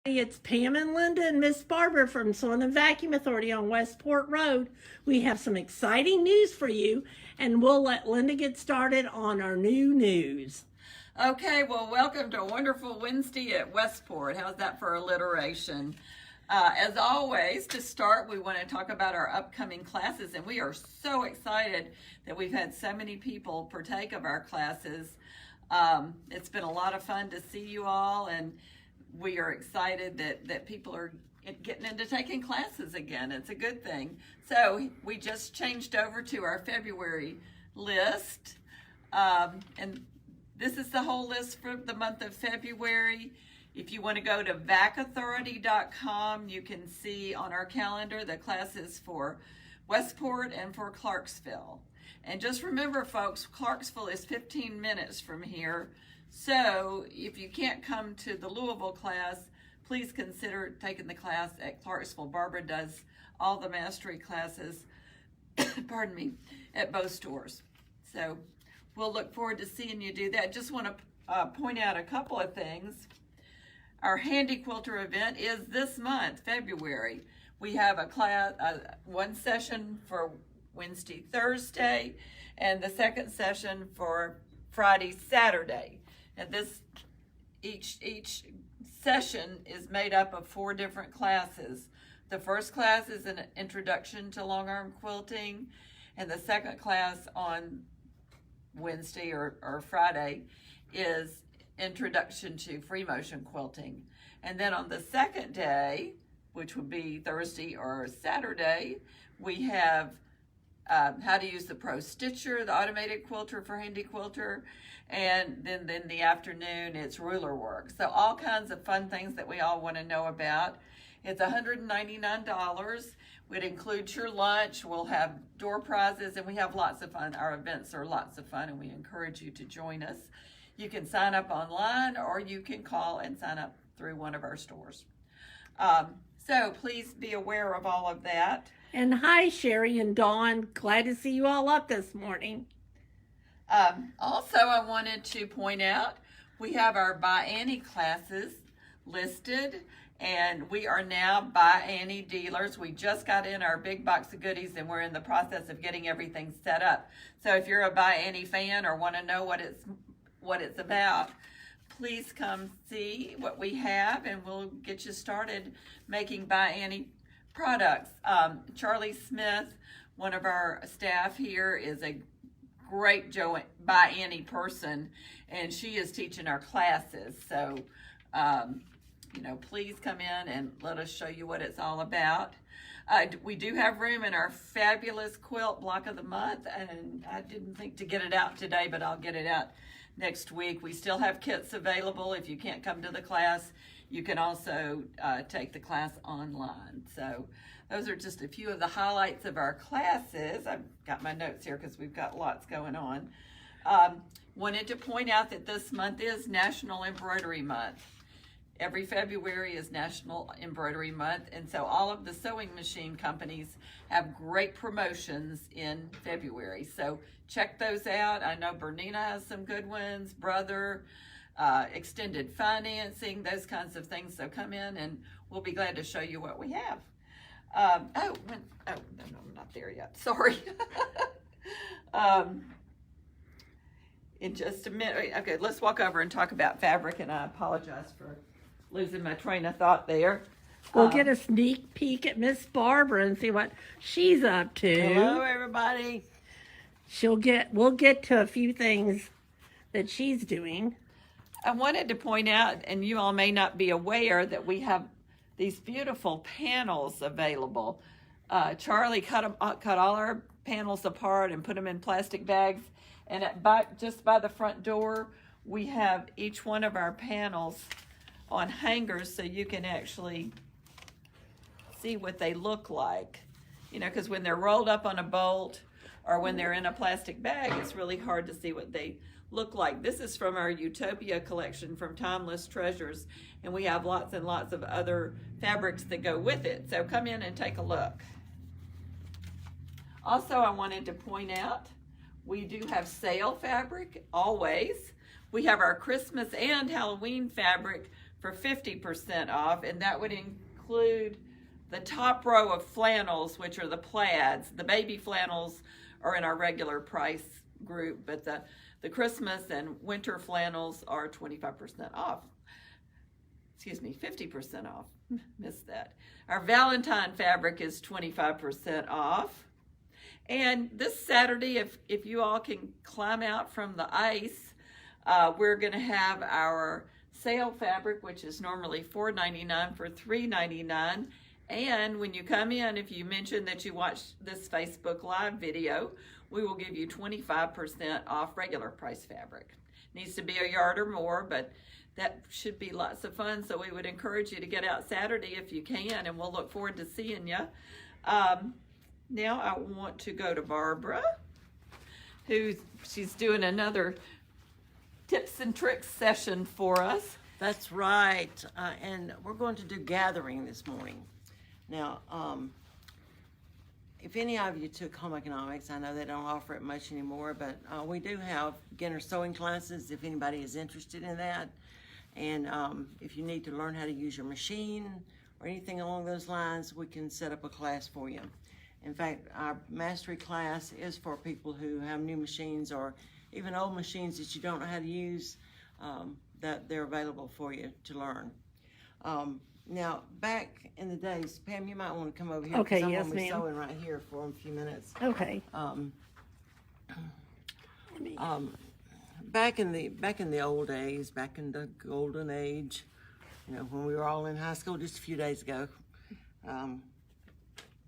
It's Pam and Linda and Miss Barbara from Swan and Vacuum Authority on Westport Road. We have some exciting news for you, and we'll let Linda get started on our new news. Okay, well, welcome to a wonderful Wednesday at Westport. How's that for alliteration? As always, to start, we want to talk about our upcoming classes, and we are so excited that we've had so many people partake of our classes. It's been a lot of fun to see you all, and we are excited that people are getting into taking classes again. It's a good thing. So we just changed over to our February list, and this is the whole list for the month of February. If you want to go to vacauthority.com, you can see on our calendar the classes for Westport and for Clarksville. And just remember, folks, Clarksville is 15 minutes from here. So if you can't come to the Louisville class, please consider taking the class at Clarksville. Barbara does all the mastery classes, pardon me, at both stores. So we'll look forward to seeing you do that. Just want to point out a couple of things. Our Handy Quilter event is this month, February. We have a class, one session for Wednesday, Thursday, and the second session for Friday, Saturday. And each session is made up of 4 different classes. The first class is an introduction to long arm quilting, and the second class on Wednesday or Friday is introduction to free motion quilting. And then on the second day, which would be Thursday or Saturday, we have how to use the Pro Stitcher, the automated quilter for Handy Quilter, and then in the afternoon it's ruler work. So all kinds of fun things that we all want to know about. It's $199. It includes your lunch. We'll have door prizes, and we have lots of fun. Our events are lots of fun, and we encourage you to join us. You can sign up online, or you can call and sign up through one of our stores. So please be aware of all of that. And hi, Sherry and Dawn. Glad to see you all up this morning. Also, I wanted to point out we have our By Annie classes listed, and we are now By Annie dealers. We just got in our big box of goodies, and we're in the process of getting everything set up. So if you're a By Annie fan or want to know what it's about, please come see what we have, and we'll get you started making By Annie products. Charlie Smith, one of our staff here, is a great By Annie person, and she is teaching our classes. So, please come in and let us show you what it's all about. We do have room in our fabulous quilt block of the month, and I didn't think to get it out today, but I'll get it out next week. We still have kits available. If you can't come to the class, you can also take the class online. So those are just a few of the highlights of our classes. I've got my notes here because we've got lots going on. Wanted to point out that this month is National Embroidery Month. Every February is National Embroidery Month, and so all of the sewing machine companies have great promotions in February. So check those out. I know Bernina has some good ones, Brother, extended financing, those kinds of things. So come in and we'll be glad to show you what we have. No, I'm not there yet. Sorry. In just a minute. Okay, let's walk over and talk about fabric, and I apologize for losing my train of thought there. We'll get a sneak peek at Miss Barbara and see what she's up to. Hello, everybody. We'll get to a few things that she's doing. I wanted to point out, and you all may not be aware, that we have these beautiful panels available. Charlie cut all our panels apart and put them in plastic bags, and just by the front door, we have each one of our panels on hangers so you can actually see what they look like. Because when they're rolled up on a bolt or when they're in a plastic bag, it's really hard to see what they look like. This is from our Utopia collection from Timeless Treasures, and we have lots and lots of other fabrics that go with it. So come in and take a look. Also, I wanted to point out, we do have sale fabric always. We have our Christmas and Halloween fabric for 50% off, and that would include the top row of flannels, which are the plaids. The baby flannels are in our regular price group, but the Christmas and winter flannels are 25% off. Excuse me, 50% off. Missed that. Our Valentine fabric is 25% off. And this Saturday, if you all can climb out from the ice, we're going to have our sale fabric, which is normally $4.99 for $3.99. And when you come in, if you mention that you watched this Facebook Live video, we will give you 25% off regular price fabric. Needs to be a yard or more, but that should be lots of fun. So we would encourage you to get out Saturday if you can, and we'll look forward to seeing you. Now I want to go to Barbara, she's doing another tips and tricks session for us. That's right, and we're going to do gathering this morning. Now, if any of you took home economics, I know they don't offer it much anymore, but we do have beginner sewing classes if anybody is interested in that. And if you need to learn how to use your machine or anything along those lines, we can set up a class for you. In fact, our mastery class is for people who have new machines or even old machines that you don't know how to use, that they're available for you to learn. Now, back in the days, Pam, you might want to come over here. Okay, I'm yes, gonna be ma'am. sewing right here for a few minutes. Okay. Back in the old days, back in the golden age, you know, when we were all in high school just a few days ago,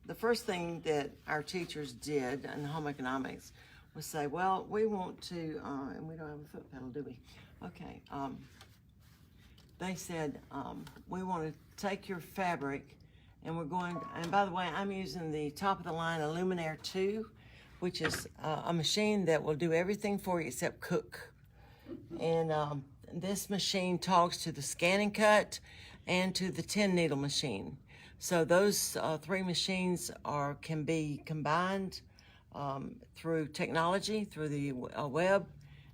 the first thing that our teachers did in home economics was say, well, we want to, and we don't have a foot pedal, do we? Okay. They said, we want to take your fabric and we're going, and by the way, I'm using the top of the line Luminaire 2, which is a machine that will do everything for you except cook. And this machine talks to the scan and cut and to the 10 needle machine. So those three machines can be combined through technology, through the web,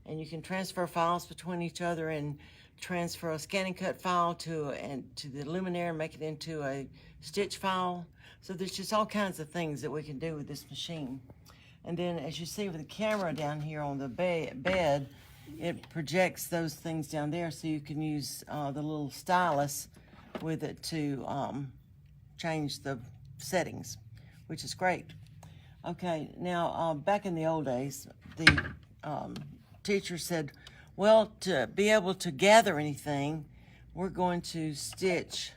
and you can transfer files between each other and transfer a scan and cut file to the Luminaire and make it into a stitch file. So there's just all kinds of things that we can do with this machine. And then as you see with the camera down here on the bed, it projects those things down there so you can use the little stylus with it to change the settings, which is great. Okay, now back in the old days, the teacher said, well, to be able to gather anything, we're going to stitch.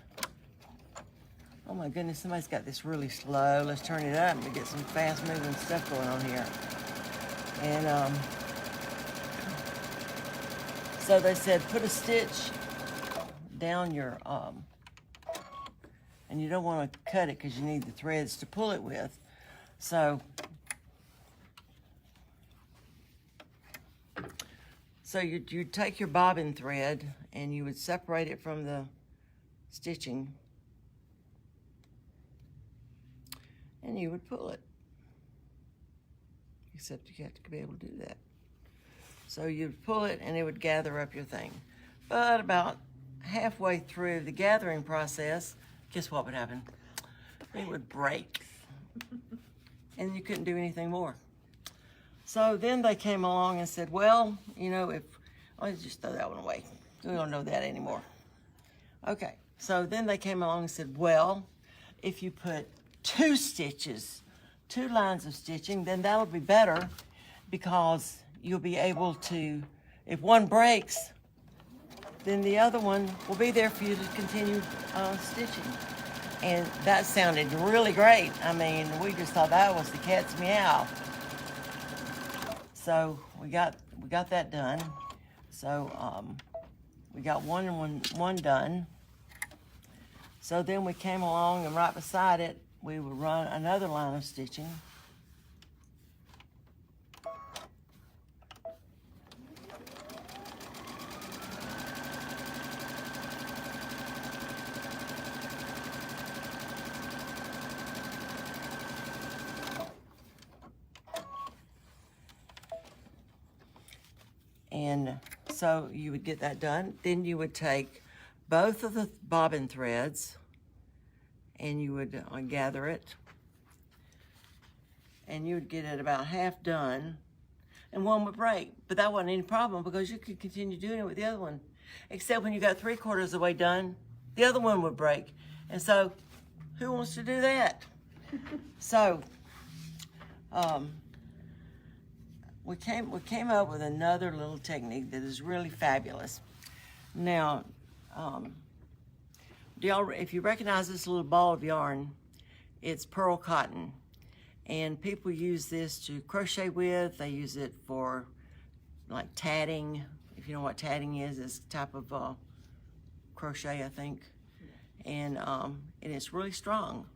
Oh my goodness, somebody's got this really slow. Let's turn it up and get some fast moving stuff going on here. And so they said, put a stitch down your, and you don't want to cut it because you need the threads to pull it with. So you'd take your bobbin thread and you would separate it from the stitching and you would pull it. Except you have to be able to do that. So you'd pull it and it would gather up your thing. But about halfway through the gathering process, guess what would happen? It would break. And you couldn't do anything more. So then they came along and said, well, you know, let's just throw that one away. We don't know that anymore. Okay, so then they came along and said, well, if you put two lines of stitching, then that'll be better because you'll be able to, if one breaks, then the other one will be there for you to continue stitching. And that sounded really great. I mean, we just thought that was the cat's meow. So we got that done. So we got one done. So then we came along and right beside it, we would run another line of stitching. And so you would get that done. Then you would take both of the bobbin threads, and you would gather it, and you would get it about half done, and one would break. But that wasn't any problem because you could continue doing it with the other one. Except when you got 3/4 of the way done, the other one would break. And so, who wants to do that? So, we came up with another little technique that is really fabulous. Now, if you recognize this little ball of yarn, it's pearl cotton. And people use this to crochet with. They use it for like tatting. If you know what tatting is, it's a type of crochet, I think. And it's really strong,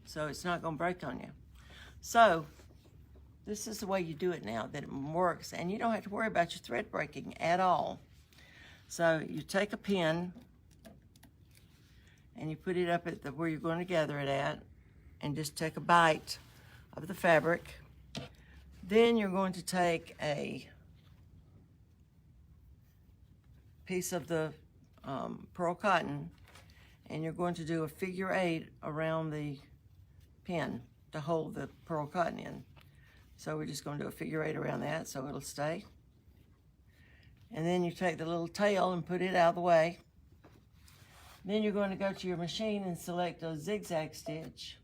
so it's not gonna break on you. So this is the way you do it now that it works, and you don't have to worry about your thread breaking at all. So you take a pin and you put it up at where you're going to gather it at, and just take a bite of the fabric. Then you're going to take a piece of the pearl cotton, and you're going to do a figure 8 around the pin to hold the pearl cotton in. So we're just going to do a figure 8 around that so it'll stay. And then you take the little tail and put it out of the way. Then you're going to go to your machine and select a zigzag stitch.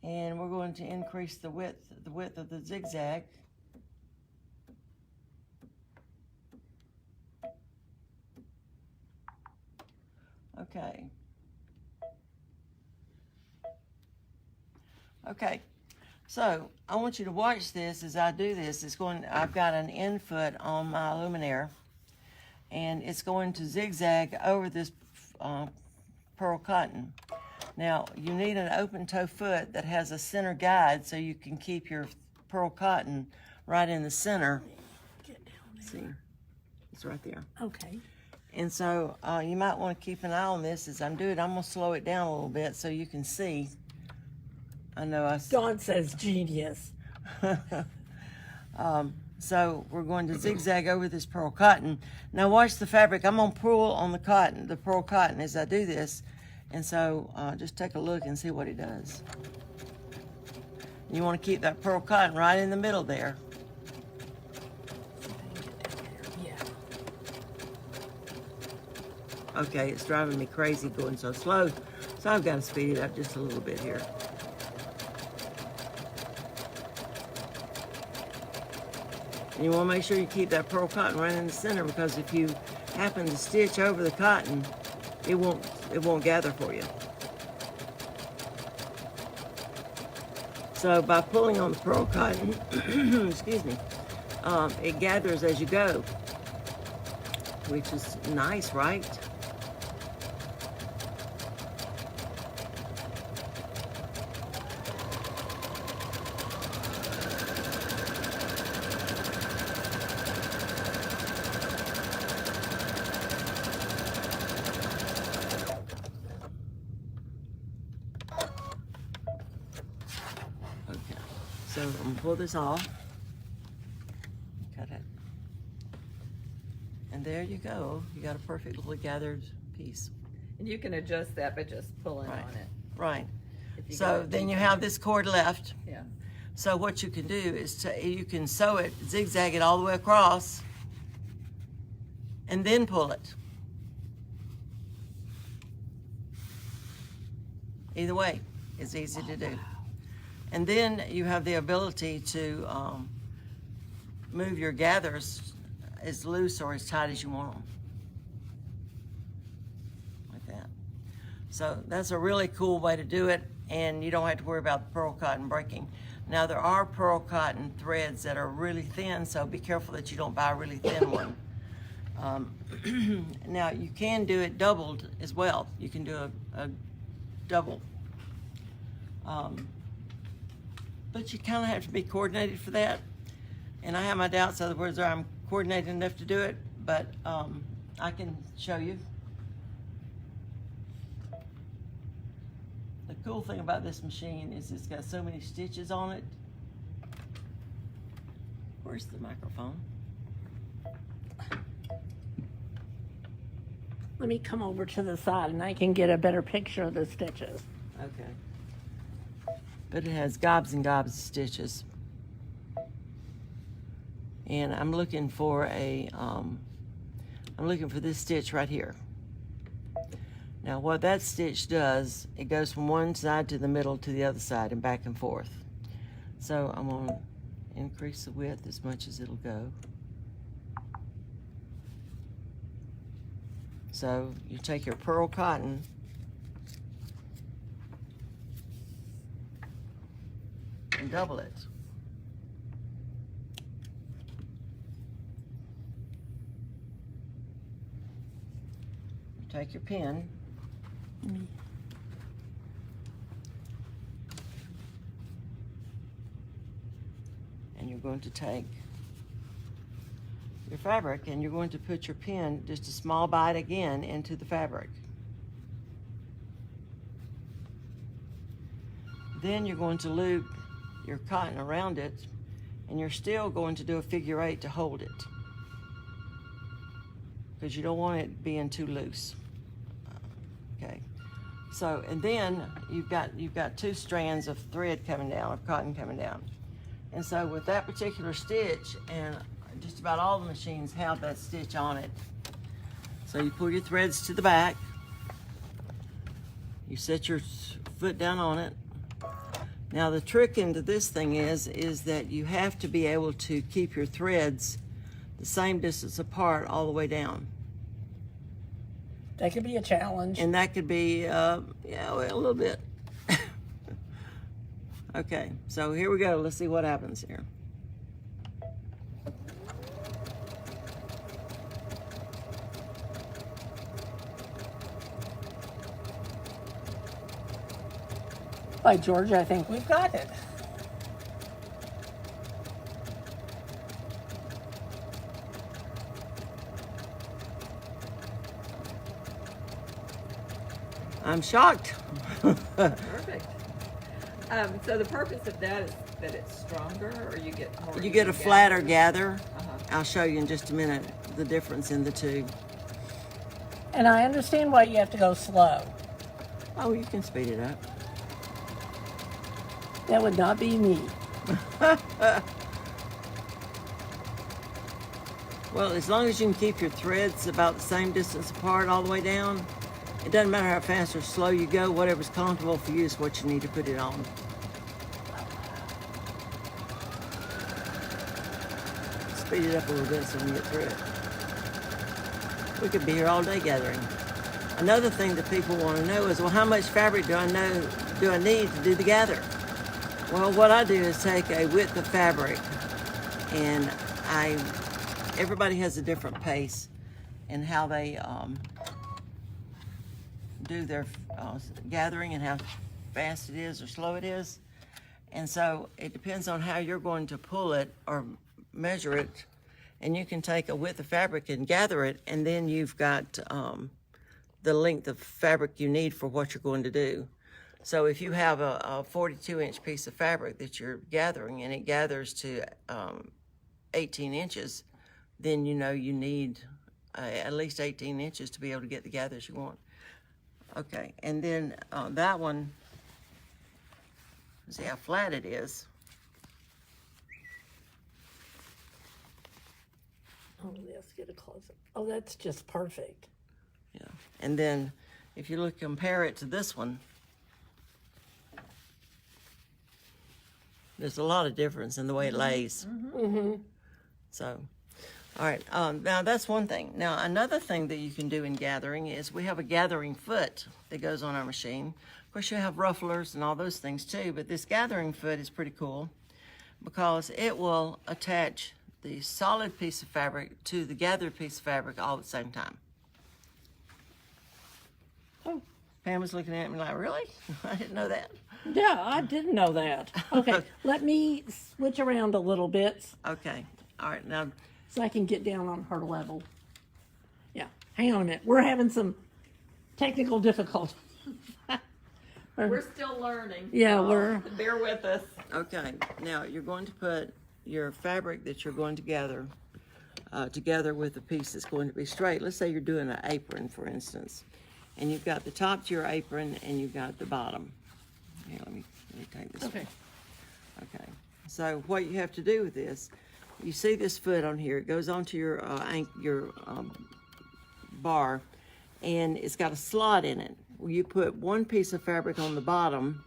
And we're going to increase the width of the zigzag. Okay. Okay. So I want you to watch this as I do this. I've got an end foot on my luminaire, and it's going to zigzag over this pearl cotton. Now, you need an open toe foot that has a center guide so you can keep your pearl cotton right in the center. Get down there. See, it's right there. Okay. And so you might want to keep an eye on this as I'm doing it. I'm going to slow it down a little bit so you can see. I know Dawn says genius. So we're going to zigzag over this pearl cotton. Now watch the fabric. I'm going to pull on the pearl cotton as I do this. And so just take a look and see what it does. You want to keep that pearl cotton right in the middle there. Yeah. Okay, it's driving me crazy going so slow. So I've got to speed it up just a little bit here. And you want to make sure you keep that pearl cotton right in the center, because if you happen to stitch over the cotton, it won't gather for you. So by pulling on the pearl cotton, excuse me, it gathers as you go, which is nice, right? So I'm going to pull this off, cut it, and there you go. You got a perfectly gathered piece. And you can adjust that by just pulling on it. Right. You So then you have this cord left. Yeah. So what you can do is you can sew it, zigzag it all the way across, and then pull it. Either way, it's easy to do. And then you have the ability to move your gathers as loose or as tight as you want them. Like that. So that's a really cool way to do it, and you don't have to worry about the pearl cotton breaking. Now there are pearl cotton threads that are really thin, so be careful that you don't buy a really thin one. Now you can do it doubled as well. You can do a double. But you kind of have to be coordinated for that. And I have my doubts of whether I'm coordinated enough to do it, but I can show you. The cool thing about this machine is it's got so many stitches on it. Where's the microphone? Let me come over to the side and I can get a better picture of the stitches. Okay. But it has gobs and gobs of stitches. And I'm looking for this stitch right here. Now what that stitch does, it goes from one side to the middle to the other side and back and forth. So I'm going to increase the width as much as it'll go. So you take your pearl cotton and double it. You take your pin and you're going to take your fabric and you're going to put your pin just a small bite again into the fabric. Then you're going to loop your cotton around it and you're still going to do a figure 8 to hold it because you don't want it being too loose. Okay, so and then you've got 2 strands of thread coming down, of cotton coming down. And so with that particular stitch, and just about all the machines have that stitch on it. So you pull your threads to the back, you set your foot down on it. Now the trick into this thing is that you have to be able to keep your threads the same distance apart all the way down. That could be a challenge. And that could be, yeah, well, a little bit. Okay, so here we go. Let's see what happens here. By George, I think we've got it. I'm shocked. Perfect. So the purpose of that is that it's stronger, or you get more. You get a flatter gather. Uh-huh. I'll show you in just a minute the difference in the two. And I understand why you have to go slow. Oh, you can speed it up. That would not be me. Well, as long as you can keep your threads about the same distance apart all the way down, it doesn't matter how fast or slow you go, whatever's comfortable for you is what you need to put it on. Speed it up a little bit so we can get through it. We could be here all day gathering. Another thing that people want to know is, well, how much fabric do I need to do the gather? Well, what I do is take a width of fabric, and everybody has a different pace in how they do their gathering and how fast it is or slow it is. And so it depends on how you're going to pull it or measure it. And you can take a width of fabric and gather it, and then you've got the length of fabric you need for what you're going to do. So if you have a 42-inch piece of fabric that you're gathering and it gathers to 18 inches, then you know you need at least 18 inches to be able to get the gathers you want. Okay, and then that one, see how flat it is. Oh, let's get a close-up. Oh, that's just perfect. Yeah, and then if you compare it to this one, there's a lot of difference in the way it lays. Mm-hmm. So, all right, now that's one thing. Now, another thing that you can do in gathering is we have a gathering foot that goes on our machine. Of course, you have rufflers and all those things too, but this gathering foot is pretty cool because it will attach the solid piece of fabric to the gathered piece of fabric all at the same time. Oh, Pam was looking at me like, really? I didn't know that. Yeah, I didn't know that. Okay, let me switch around a little bit Okay, all right, now. so I can get down on her level. Yeah, hang on a minute. We're having some technical difficulties. We're still learning. Yeah, Bear with us. Okay, now you're going to put your fabric that you're going to gather together with the piece that's going to be straight. Let's say you're doing an apron, for instance, and you've got the top to your apron and you've got the bottom. Here, let me take this. Okay. Okay. So what you have to do with this, you see this foot on here. It goes onto your bar, and it's got a slot in it. Where you put one piece of fabric on the bottom,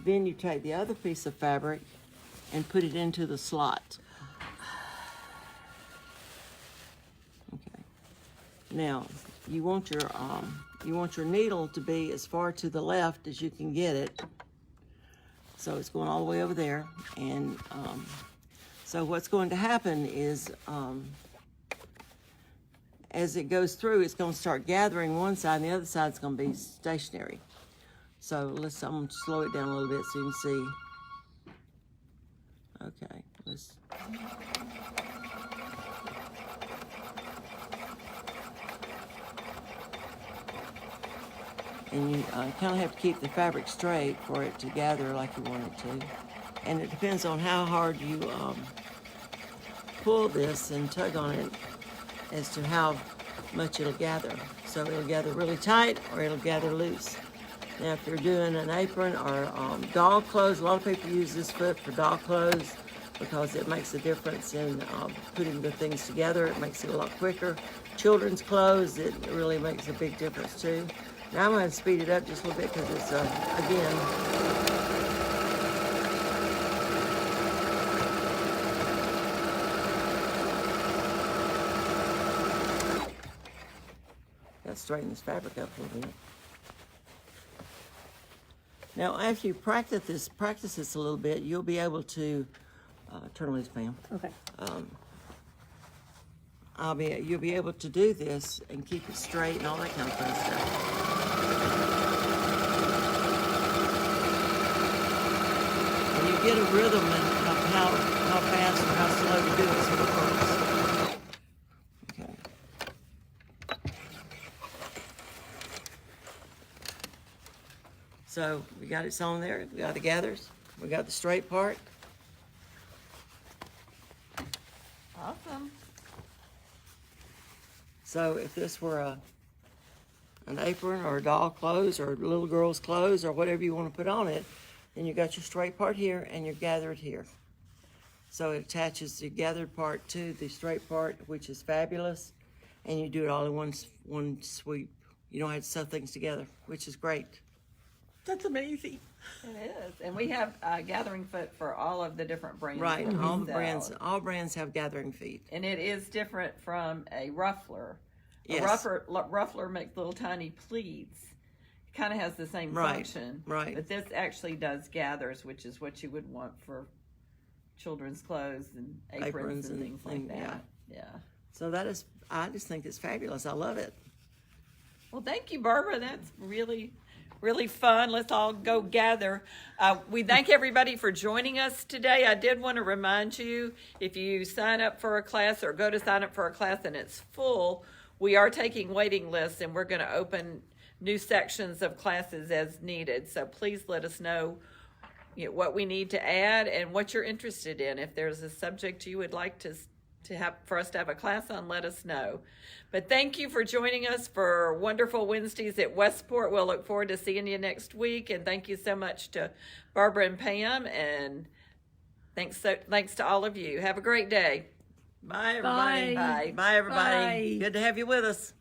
then you take the other piece of fabric and put it into the slot. Okay. Now you want your needle to be as far to the left as you can get it. So it's going all the way over there, and so what's going to happen is as it goes through, it's going to start gathering one side, and the other side's going to be stationary. So I'm going to slow it down a little bit so you can see. Okay, let's. And you kind of have to keep the fabric straight for it to gather like you want it to. And it depends on how hard you pull this and tug on it as to how much it'll gather. So it'll gather really tight or it'll gather loose. Now if you're doing an apron or dog clothes, a lot of people use this foot for dog clothes because it makes a difference in putting the things together. It makes it a lot quicker. Children's clothes, it really makes a big difference too. Now I'm going to speed it up just a little bit because it's, again, got to straighten this fabric up a little bit. Now, after you practice this a little bit, you'll be able to turn on this fan. Okay. You'll be able to do this and keep it straight and all that kind of fun stuff. And you get a rhythm of how fast or how slow to do it so it works. Okay. So we got it sewn there. We got the gathers. We got the straight part. Awesome. So if this were an apron or a doll clothes or little girl's clothes or whatever you want to put on it, then you got your straight part here and your gathered here. So it attaches the gathered part to the straight part, which is fabulous, and you do it all in one sweep. You don't have to sew things together, which is great. That's amazing. It is. And we have gathering foot for all of the different brands. Right, that we all sell. brands have gathering feet. And it is different from a ruffler. Yes. A ruffler makes little tiny pleats. It kind of has the same function. Right. But this actually does gathers, which is what you would want for children's clothes and aprons and things like that. Yeah. So I just think it's fabulous. I love it. Well, thank you, Barbara. That's really fun. Let's all go gather. We thank everybody for joining us today. I did want to remind you, if you sign up for a class or go to sign up for a class and it's full, we are taking waiting lists and we're going to open new sections of classes as needed. So please let us know, what we need to add and what you're interested in. If there's a subject you would like to have for us to have a class on, let us know. But thank you for joining us for Wonderful Wednesdays at Westport. We'll look forward to seeing you next week. And thank you so much to Barbara and Pam. And thanks to all of you. Have a great day. Bye, everybody. Bye. Bye, everybody. Bye. Good to have you with us.